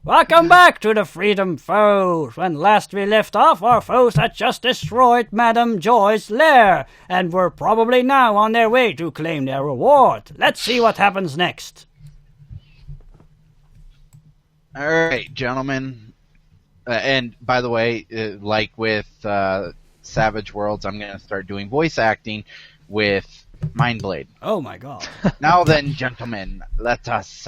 Welcome back to the Freedom Foes. When last we left off, our foes had just destroyed Madame Joy's lair, and were probably now on their way to claim their reward. Let's see what happens next. Alright, gentlemen. And by the way, like with Savage Worlds, I'm going to start doing voice acting with Mindblade. Oh my god. Now then, gentlemen, let us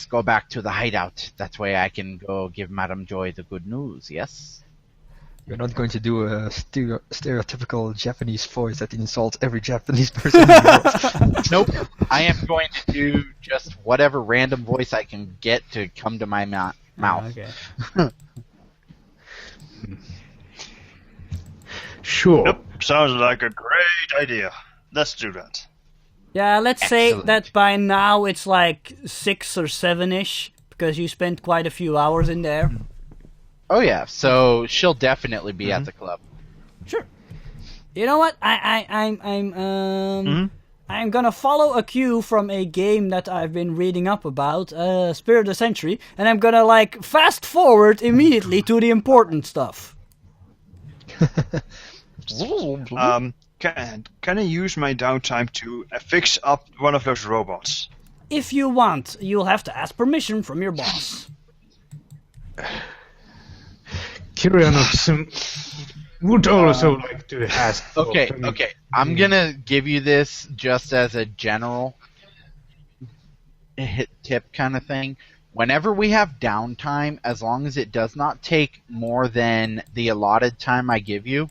go back to the hideout. That way I can go give Madame Joy the good news, yes? You're not going to do a stereotypical Japanese voice that insults every Japanese person in the world. Nope. I am going to do just whatever random voice I can get to come to my mouth. Okay. Sure. Yep, sounds like a great idea. Let's do that. Yeah, let's say Excellent. that by now it's like 6 or 7-ish, because you spent quite a few hours in there. Oh yeah, so she'll definitely be at the club. Sure. You know what? I'm gonna follow a cue from a game that I've been reading up about, Spirit of the Century, and I'm gonna like fast forward immediately to the important stuff. Can I use my downtime to fix up one of those robots? If you want, you'll have to ask permission from your boss. Kyrianos would also like to ask. for Okay. permission. I'm gonna give you this just as a general hit tip kind of thing. Whenever we have downtime, as long as it does not take more than the allotted time I give you,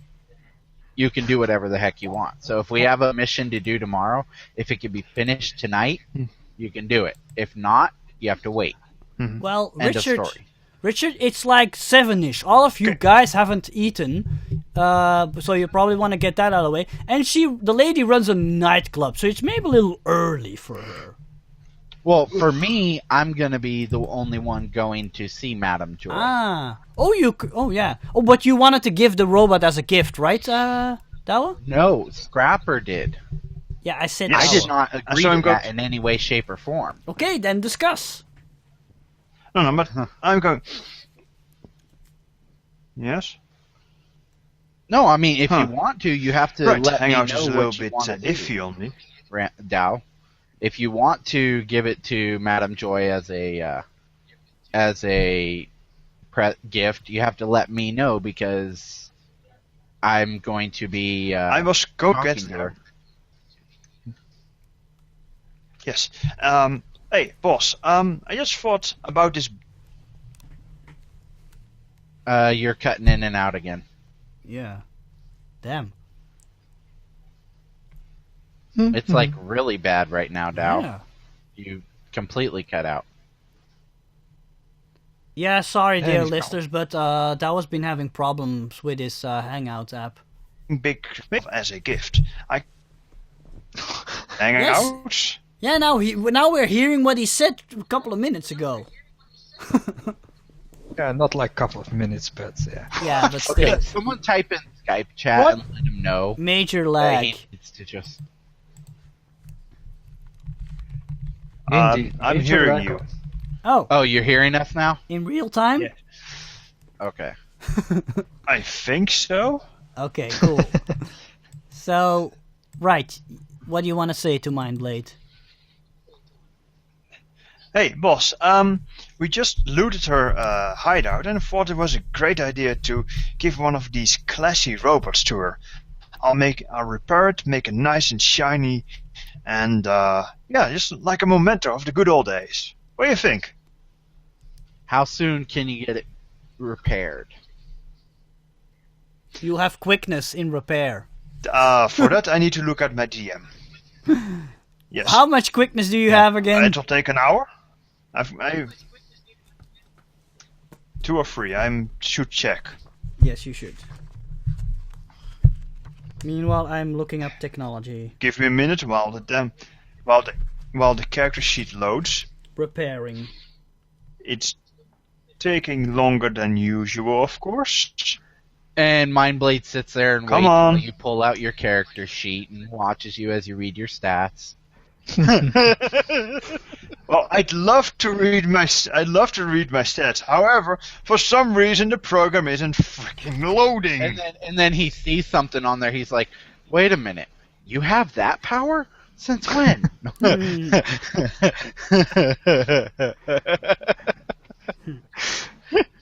you can do whatever the heck you want. So if we have a mission to do tomorrow, if it can be finished tonight, you can do it. If not, you have to wait. Well, End Richard, of story. it's like 7-ish. All of you guys haven't eaten, so you probably want to get that out of the way. And the lady runs a nightclub, so it's maybe a little early for her. Well, for me, I'm gonna be the only one going to see Madame Joy. Ah. Oh, yeah. Oh, but you wanted to give the robot as a gift, right, Dawa? No, Scrapper did. Yeah, I said Yes. I did not agree So to I'm that in any way, shape, or form. Okay, then discuss. No, but I'm going... Yes? No, I mean, if you want to, you have to Right, let me Hangout know is a what little you bit want to do. iffy on me. Dow. If you want to give it to Madame Joy as a gift, you have to let me know because I'm going to be I must go talking get to her. Yes. Hey, boss. I just thought about this. You're cutting in and out again. Yeah. Damn. It's like really bad right now, Dow. Yeah. You completely cut out. Yeah, sorry, dear Thanks, listeners, but Dawa's been having problems with his Hangouts app. Big as a gift. Hanging Yes. out? Yeah, now we're hearing what he said a couple of minutes ago. Yeah, not like a couple of minutes, but yeah. Yeah, but still. Okay, someone type in Skype chat and let him know. Major that lag. he needs to just. Indeed, I'm major hearing lag. you. Oh, you're hearing us now? In real time? Yeah. Okay. I think so. Okay, cool. So, right. What do you want to say to Mindblade? Hey, boss. We just looted her hideout and thought it was a great idea to give one of these classy robots to her. I'll repair it, make it nice and shiny, and just like a memento of the good old days. What do you think? How soon can you get it repaired? You have quickness in repair. For that, I need to look at my DM. Yes. How much quickness do you have again? It'll take an hour. I 2 or 3. I should check. Yes, you should. Meanwhile, I'm looking up technology. Give me a minute while the character sheet loads. Repairing. It's taking longer than usual, of course. And Mindblade sits there and Come waits on. until you pull out your character sheet and watches you as you read your stats. Well, I'd love to read my stats. However, for some reason the program isn't freaking loading. And then he sees something on there. He's like, "Wait a minute, you have that power? Since when?"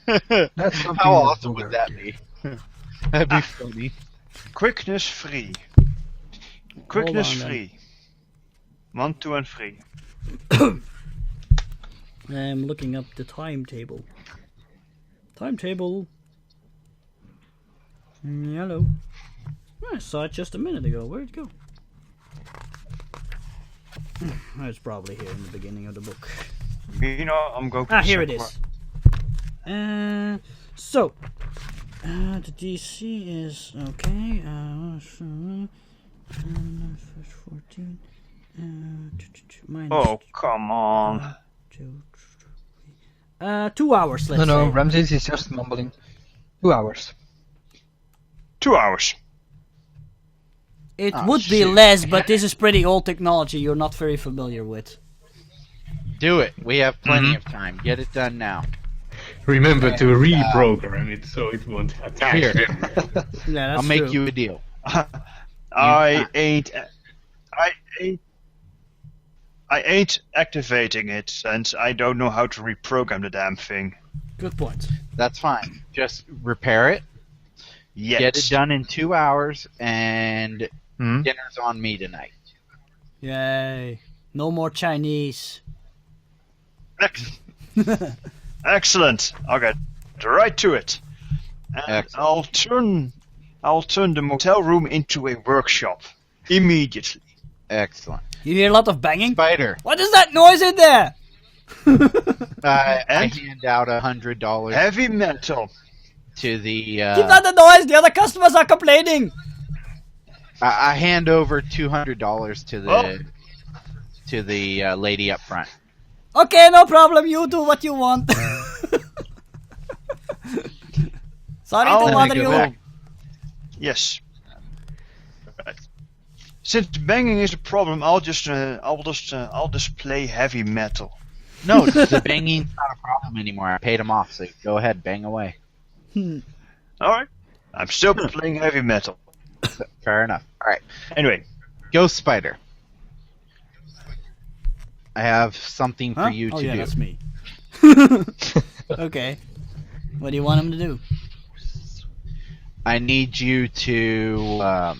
That's something How that awesome would that be? That'd be funny. Quickness free. Quickness free. 1, 2, and 3. I'm looking up the timetable. Timetable. Hello. I saw it just a minute ago. Where'd it go? It's probably here in the beginning of the book. You know, I'm going to Here it is. So, the DC is okay. 14. Minus Oh, come on. 2 hours, let's No, say. Ramses is just mumbling. 2 hours. 2 hours. It Oh, would be shoot. less, but this is pretty old technology you're not very familiar with. Do it. We have plenty of time. Get it done now. Remember to reprogram it so it won't attack Here. them. Yeah, that's I'll make true. you a deal. I ain't activating it since I don't know how to reprogram the damn thing. Good point. That's fine. Just repair it. Yet. Get it done in 2 hours, and Hmm? dinner's on me tonight. Yay. No more Chinese. Excellent. I'll get right to it. And Excellent. I'll turn the motel room into a workshop immediately. Excellent. You hear a lot of banging? Spider, What is that noise in there? I And? hand out $100 Heavy metal. to the. Keep down the noise, the other customers are complaining. I hand over $200 to the Oh. lady up front. Okay, no problem, you do what you want. Sorry I'll to bother go you. back. Yes. Right. Since banging is a problem, I'll just play heavy metal. No, the banging's not a problem anymore. I paid him off, so go ahead, bang away. All right. I'm still playing heavy metal. Fair enough. All right, Anyway, Ghost Spider. I have something for Huh? you Oh to yeah, do. that's me. Okay. What do you want him to do? I need you to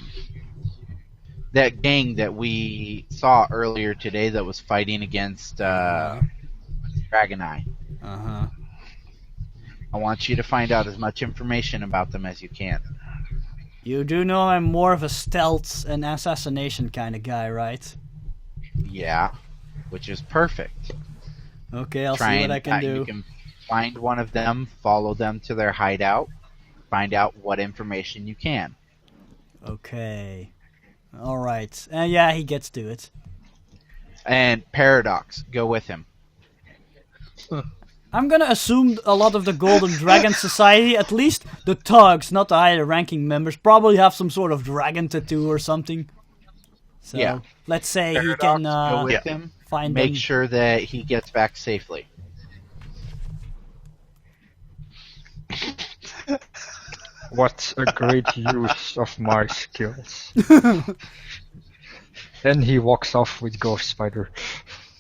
that gang that we saw earlier today that was fighting against Dragon Eye. Uh-huh. I want you to find out as much information about them as you can. You do know I'm more of a stealth and assassination kind of guy, right? Yeah, which is perfect. Okay, I'll Try see what I can You do. can find one of them, follow them to their hideout, find out what information you can. Okay. Alright. Yeah, he gets to it. And Paradox, go with him. I'm gonna assume a lot of the Golden Dragon Society, at least the thugs, not the higher ranking members, probably have some sort of dragon tattoo or something. So, Yeah. let's say he Paradox, can go with Yeah. him. find Make them. sure that he gets back safely. What a great use of my skills. Then he walks off with Ghost Spider.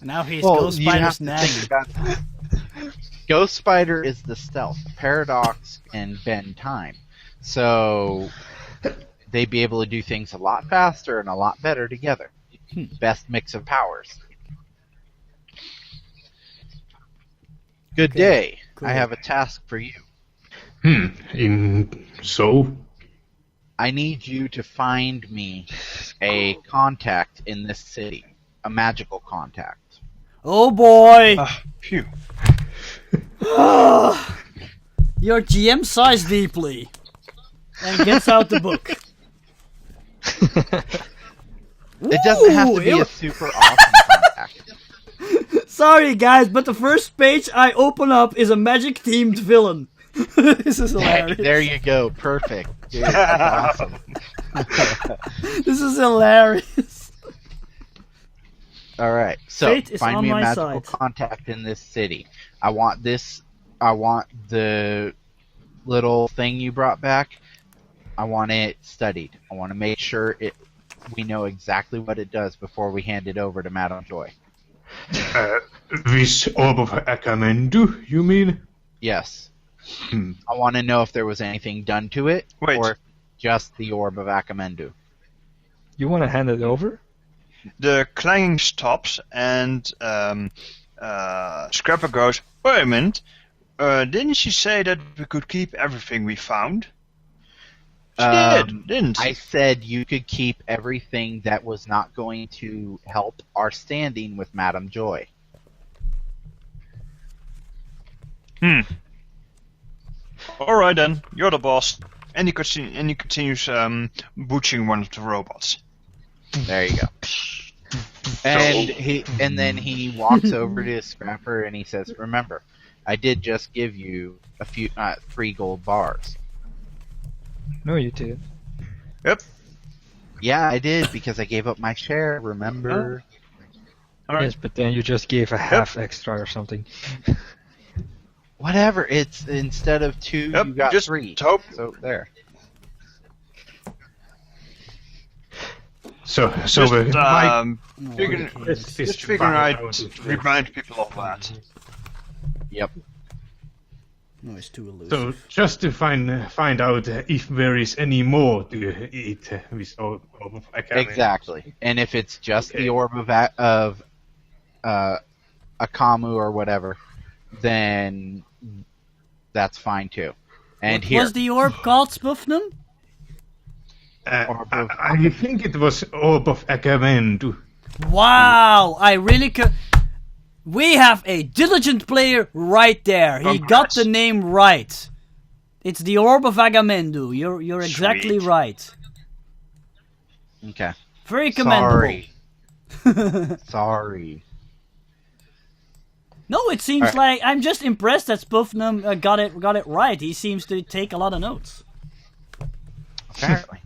Now he's Well, Ghost you have Spider's to nanny. think about Ghost Spider is the stealth. Paradox can bend time. So they'd be able to do things a lot faster and a lot better together. Best mix of powers. Good Okay, day. cool. I have a task for you. So? I need you to find me a contact in this city. A magical contact. Oh boy! phew. Your GM sighs deeply and gets out the book. It doesn't have to be Ooh, a super awesome contact. Sorry guys, but the first page I open up is a magic themed villain. This is hilarious. There you go. Perfect. Dude, that's awesome. This is hilarious. All right. So Fate is find on me a my magical side. contact in this city. I want the little thing you brought back. I want it studied. I want to make sure we know exactly what it does before we hand it over to Madame Joy. This orb of Akamendu, you mean? Yes. Hmm. I want to know if there was anything done to it, Wait. or just the orb of Akamendu. You want to hand it over? The clanging stops, and Scrapper goes, "Wait a minute, didn't she say that we could keep everything we found?" She didn't. I said you could keep everything that was not going to help our standing with Madame Joy. All right then, you're the boss. And he continues butchering one of the robots. There you go. And then he walks over to Scrapper and he says, "Remember, I did just give you a few 3 gold bars." No, you did. Yep. Yeah, I did because I gave up my share. Remember? All right. Yes, but then you just gave a half extra or something. Whatever. It's instead of 2, Yep, you got just 3. hope. So there. So Just figuring out to remind people of that. Yep. No, it's too elusive. So just to find out if there is any more to eat with orb of Akamendu. Exactly. And if it's just Okay. the orb of Akamu or whatever, then that's fine too. And What here, was the orb called, Spoofnum? Orb of- I think it was orb of Akamendu. Wow, I really could. We have a diligent player right there. He got Congrats. the name right. It's the Orb of Agamemnon. You're exactly Sweet. right. okay. Very commendable. Sorry. No, it seems Alright. like I'm just impressed that Spoofnum got it right. He seems to take a lot of notes. Apparently.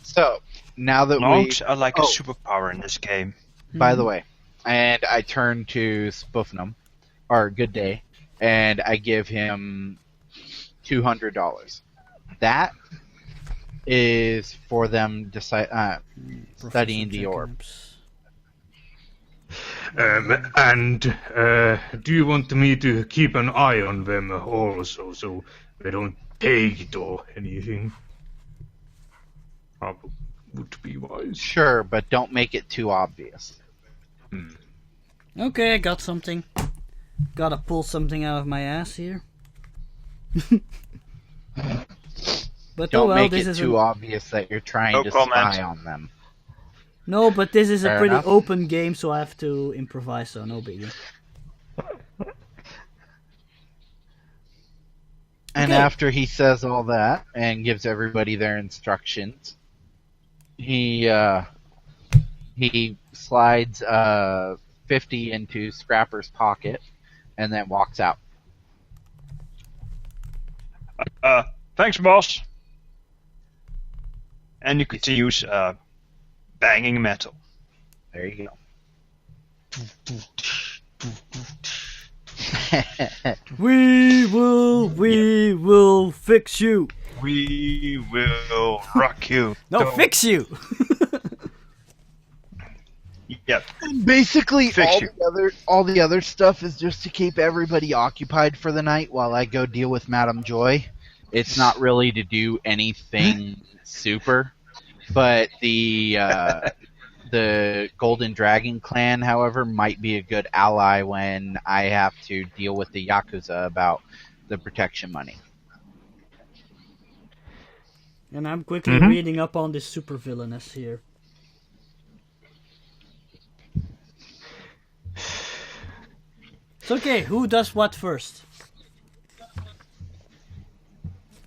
So now that Longs we, are like a Oh. superpower in this game. by the way, and I turn to Spoofnum, or Good Day, and I give him $200. That is for them studying the orb. And do you want me to keep an eye on them also, so they don't take it or anything? Probably would be wise. Sure, but don't make it too obvious. Okay, I got something. Gotta pull something out of my ass here. But Don't oh well, make this it is too obvious that you're trying No to comment. spy on them. no, but this is a Fair pretty enough. open game, so I have to improvise. So no biggie. And Okay. after he says all that and gives everybody their instructions, he slides 50 into Scrapper's pocket and then walks out. Thanks, boss. And you continues banging metal. There you go. We will fix you. We will rock you. No, Don't- fix you. Yep. Basically, Fix you. all the other stuff is just to keep everybody occupied for the night while I go deal with Madame Joy. It's not really to do anything super, but the Golden Dragon clan, however, might be a good ally when I have to deal with the Yakuza about the protection money. And I'm quickly reading up on this supervillainess here. It's okay, who does what first?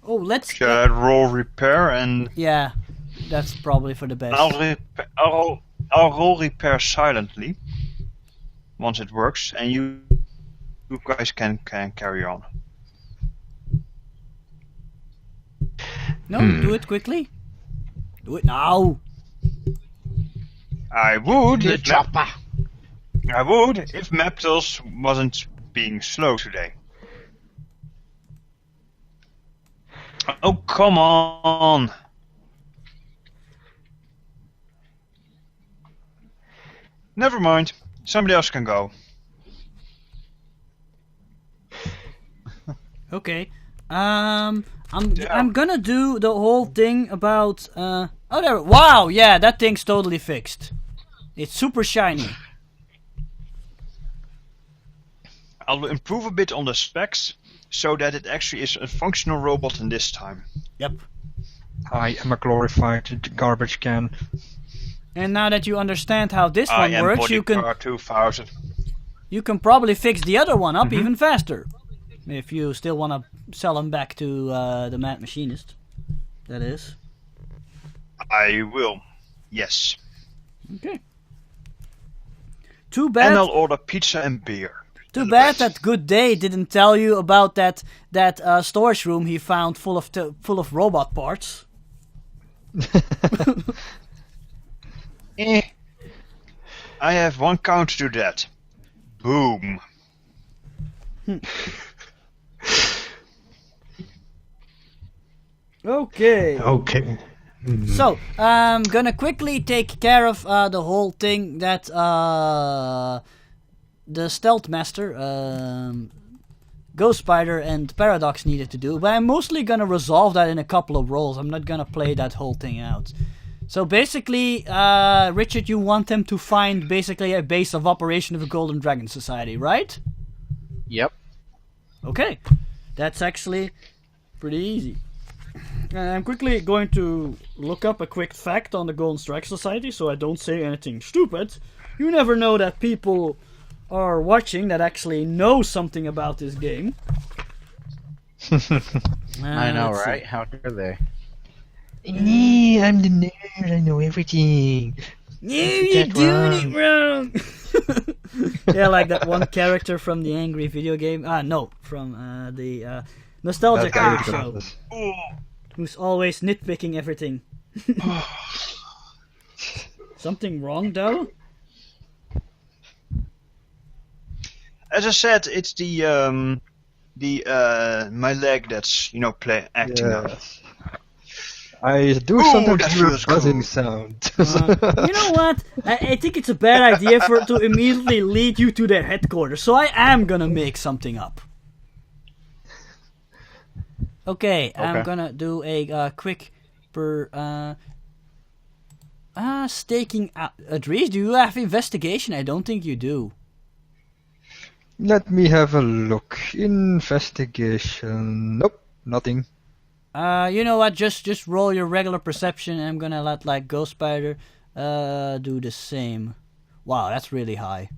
Oh, let's... Should I roll repair and Yeah, that's probably for the best. I'll roll repair silently once it works, and you guys can carry on. No, do it quickly. Do it now. I would The if chopper. I would if Maptils wasn't being slow today. Oh, come on! Never mind. Somebody else can go. Okay. I'm gonna do the whole thing about oh there. Wow, yeah, that thing's totally fixed. It's super shiny. I'll improve a bit on the specs so that it actually is a functional robot in this time. Yep. I am a glorified garbage can. And now that you understand how this I one am works, you can Bodyguard 2000. probably fix the other one up even faster. If you still want to sell them back to the Mad Machinist, that is. I will. Yes. Okay. Too bad. And I'll order pizza and beer. Too bad that Good Day didn't tell you about that storage room he found full of robot parts. I have one counter to that. Boom. Okay. Okay. So, I'm gonna quickly take care of the whole thing that the Stealth Master, Ghost Spider, and Paradox needed to do, but I'm mostly gonna resolve that in a couple of rolls. I'm not gonna play that whole thing out. So basically, Richard, you want them to find basically a base of operation of the Golden Dragon Society, right? Yep. Okay, that's actually pretty easy. I'm quickly going to look up a quick fact on the Golden Strike Society so I don't say anything stupid. You never know that people are watching that actually know something about this game. I know, let's see. right? How dare they? I'm the nerd, I know everything. No, you're doing it wrong! Yeah, like that one character from the Angry video game. No, from the Nostalgia Critic show. Who's always nitpicking everything. Something wrong, though? As I said, it's the my leg that's acting up. Yes. I do Ooh, sometimes that hear a feels buzzing cool. sound. You know what? I think it's a bad idea to immediately lead you to their headquarters, so I am gonna make something up. Okay, I'm gonna do a quick staking out. Dries, do you have investigation? I don't think you do. Let me have a look. Investigation. Nope, nothing. You know what? Just roll your regular perception, and I'm gonna let Ghost Spider do the same. Wow, that's really high.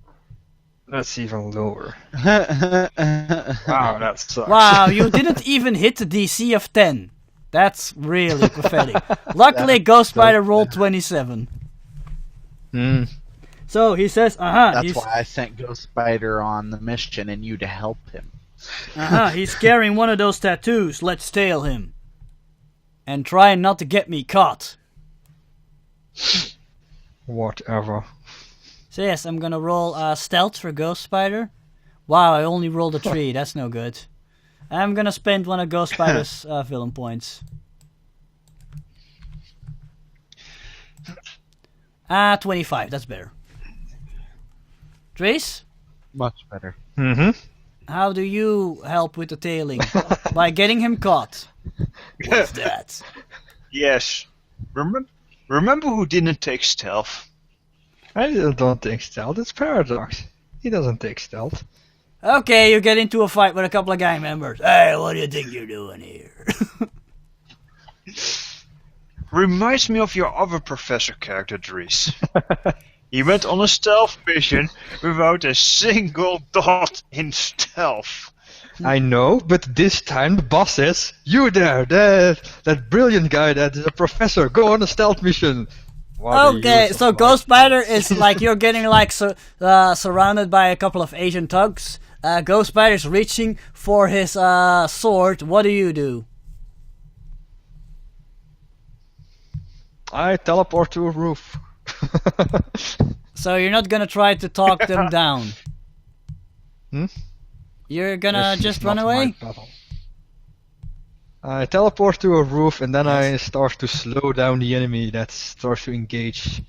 That's even lower. Wow, that sucks. Wow, you didn't even hit the DC of 10. That's really pathetic. Luckily, Ghost Spider rolled 27. So he says, That's why I sent Ghost Spider on the mission and you to help him. He's carrying one of those tattoos. Let's tail him. And try not to get me caught. Whatever. So yes, I'm gonna roll stealth for Ghost Spider. Wow, I only rolled a 3. That's no good. I'm gonna spend one of Ghost Spider's villain points. 25. That's better. Trace? Much better. How do you help with the tailing? By getting him caught. What's that? Yes. Remember who didn't take stealth? I don't take stealth, it's Paradox. He doesn't take stealth. Okay, you get into a fight with a couple of gang members. Hey, what do you think you're doing here? Reminds me of your other professor character, Dries. He went on a stealth mission without a single dot in stealth. I know, but this time the boss says, "You there, that brilliant guy that is a professor, go on a stealth mission." Okay, so Ghost Spider is like you're getting surrounded by a couple of Asian thugs. Ghost Spider's reaching for his sword. What do? I teleport to a roof. So you're not gonna try to talk them down? Hmm? You're gonna This just is run not away? my battle. I teleport to a roof and then I start to slow down the enemy that starts to engage.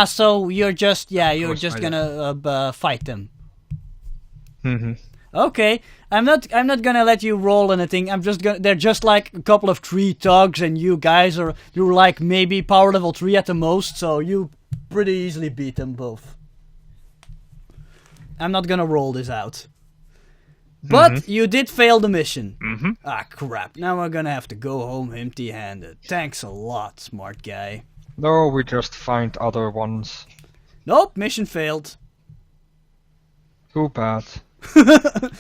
So you're just Close just by gonna fight them. Mm-hmm. Okay, I'm not gonna let you roll anything. They're just like a couple of 3 thugs, and you're like maybe power level 3 at the most, so you pretty easily beat them both. I'm not gonna roll this out. But you did fail the mission. Mm-hmm. Ah, crap. Now we're gonna have to go home empty-handed. Thanks a lot, smart guy. No, we just find other ones. Nope, mission failed. Too bad.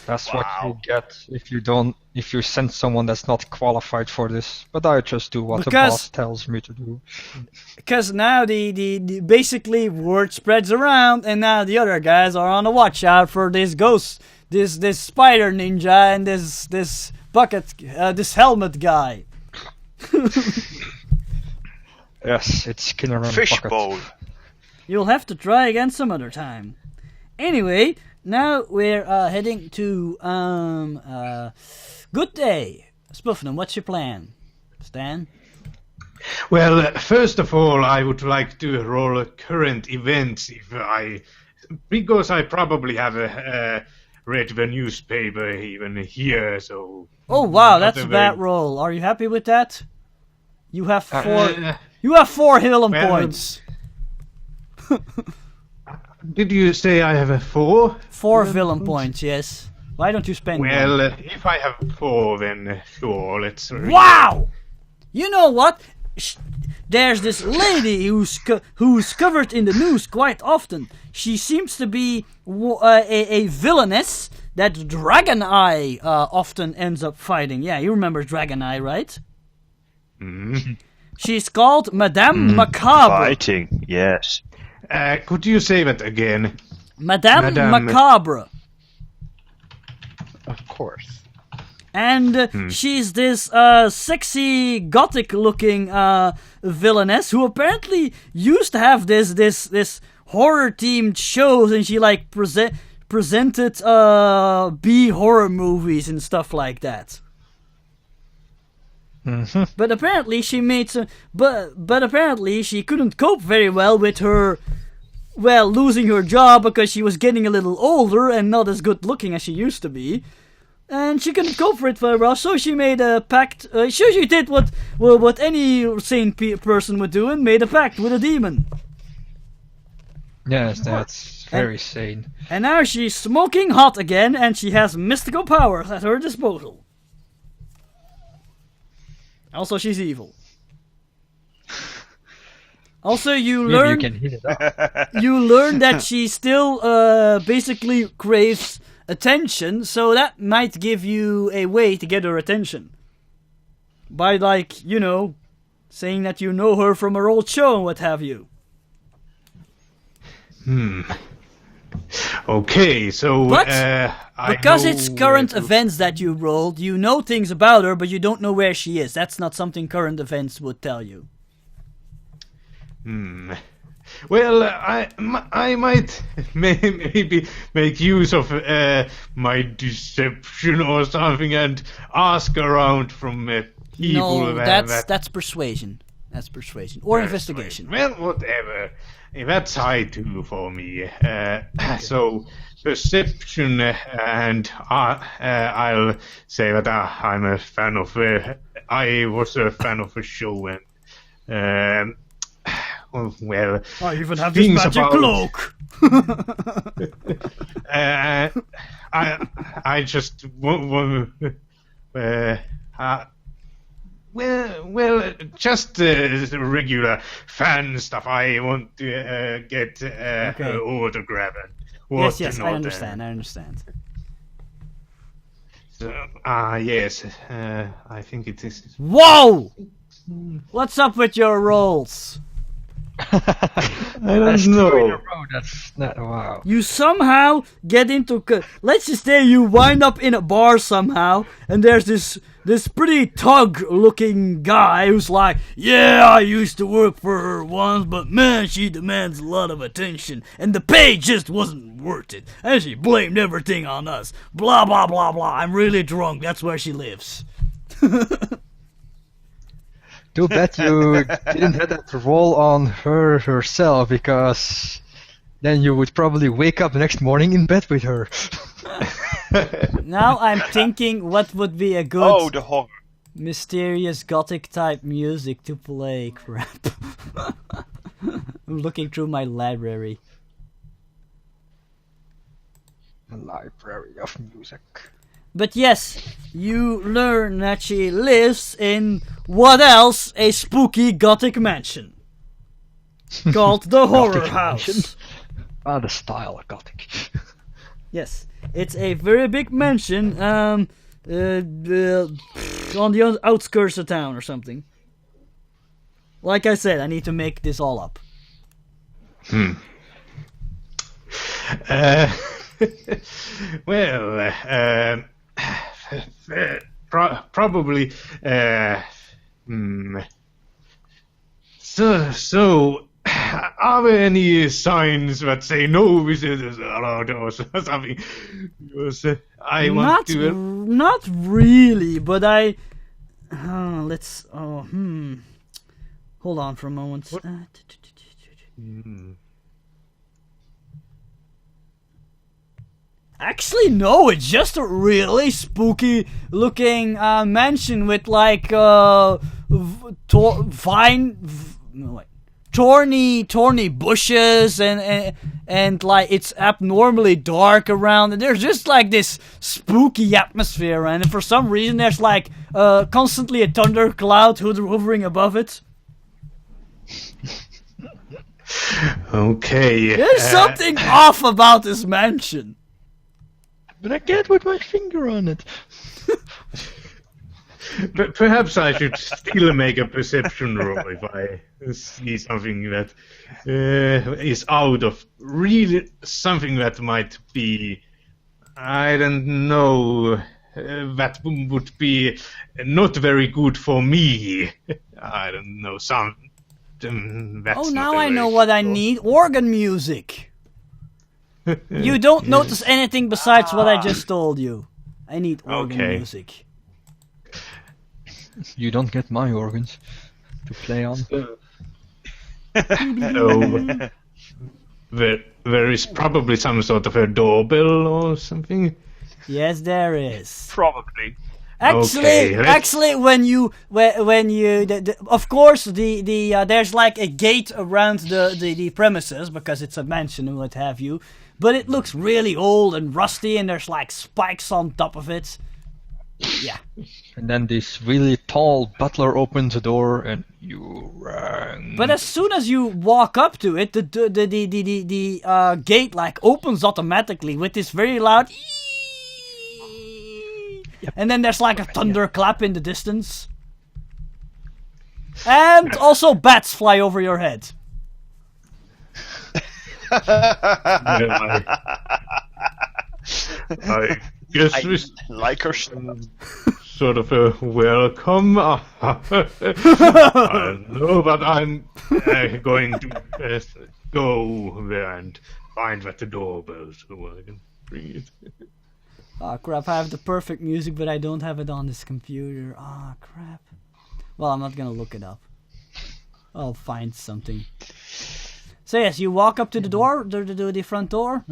That's what you get if you send someone that's not qualified for this. But I just do what the boss tells me to do. Because now the basically word spreads around, and now the other guys are on the watch out for this ghost, this spider ninja, and this bucket, this helmet guy. Yes, it's Skinner and Bucket. Fishbowl. You'll have to try again some other time. Anyway, now we're heading to Good Day. Spuffnum, what's your plan? Stan? Well, first of all, I would like to roll current events because I probably have read the newspaper even here, so... Oh wow, that's a very- bad roll. Are you happy with that? You have 4... you have 4 Hillum points. Did you say I have a 4? 4 villain points, yes. Why don't you spend Well, them? if I have 4, then sure, let's... Wow! You know what? There's this lady who's covered in the news quite often. She seems to be a villainess that Dragon Eye often ends up fighting. Yeah, you remember Dragon Eye, right? Mm. She's called Madame Macabre. Fighting, yes. Could you say that again? Madame Madame- Macabre. Of course. And she's this sexy, gothic-looking villainess who apparently used to have this horror-themed shows, and she like presented B horror movies and stuff like that. Mm-hmm. But apparently she made some. But apparently she couldn't cope very well with her. Well, losing her job because she was getting a little older and not as good looking as she used to be. And she couldn't cope for it very well, so she made a pact. She did what any sane person would do and made a pact with a demon. Yes, that's very sane. And now she's smoking hot again, and she has mystical powers at her disposal. Also, she's evil. Also, you Maybe learn you can hit it up. you learn that she still basically craves attention, so that might give you a way to get her attention. By, like, you know, saying that you know her from her old show and what have you. Okay, so... But, I because know it's current where to- events that you rolled, you know things about her, but you don't know where she is. That's not something current events would tell you. Well, I might maybe make use of my deception or something and ask around from people. No, that's persuasion. That's persuasion. Or investigation. Well, whatever. That's high too for me. So perception, and I'll say that I'm a fan of. I was a fan of the show, and well. I even have this things magic about- cloak. I just want. Well, just regular fan stuff. I want to get her autograph and whatnot. Yes, I understand. So, yes, I think it is. Whoa! What's up with your rolls? I don't know. That's not wow. You somehow get into. Let's just say you wind up in a bar somehow, and there's this pretty thug-looking guy who's like, "Yeah, I used to work for her once, but man, she demands a lot of attention, and the pay just wasn't worth it, and she blamed everything on us. Blah blah blah blah. I'm really drunk. That's where she lives." Too bad you didn't have that roll on her herself, because then you would probably wake up the next morning in bed with her. Now I'm thinking what would be a good Oh, the horror. mysterious gothic type music to play. Crap. I'm looking through my library. A library of music. But yes, you learn that she lives in what else? A spooky gothic mansion. Called the Horror Gothic House. mansion. Ah, the style of gothic. Yes, it's a very big mansion on the outskirts of town or something. Like I said, I need to make this all up. Well, probably. So, are there any signs that say no visitors allowed or something? Because I want to. Not really, but I. Let's. Hold on for a moment. Actually, no, it's just a really spooky looking mansion with like thorny bushes and like it's abnormally dark around, and there's just like this spooky atmosphere, and for some reason there's like constantly a thundercloud hovering above it. Okay. There's something off about this mansion. But I can't put my finger on it. But perhaps I should still make a perception roll if I see something that is out of really something that might be, I don't know, that would be not very good for me. I don't know, something that's Oh, not now a I very know what I good- need. Organ music. You don't notice anything besides what I just told you. I need organ Okay. music. You don't get my organs to play on. So, there is probably some sort of a doorbell or something. Yes, there is. Probably. Actually, Okay, let's- actually, when you, of course, there's like a gate around the premises because it's a mansion and what have you. But it looks really old and rusty, and there's like spikes on top of it. Yeah. And then this really tall butler opens the door and you rang. But as soon as you walk up to it, the gate like opens automatically with this very loud. And then there's like a thunderclap in the distance. And also bats fly over your head. I guess we Like her. sort of a welcome. I don't know, but I'm going to go there and find that doorbell so I can bring it. Oh crap, I have the perfect music, but I don't have it on this computer. Oh crap. Well, I'm not gonna look it up. I'll find something. So yes, you walk up to the door, the front door.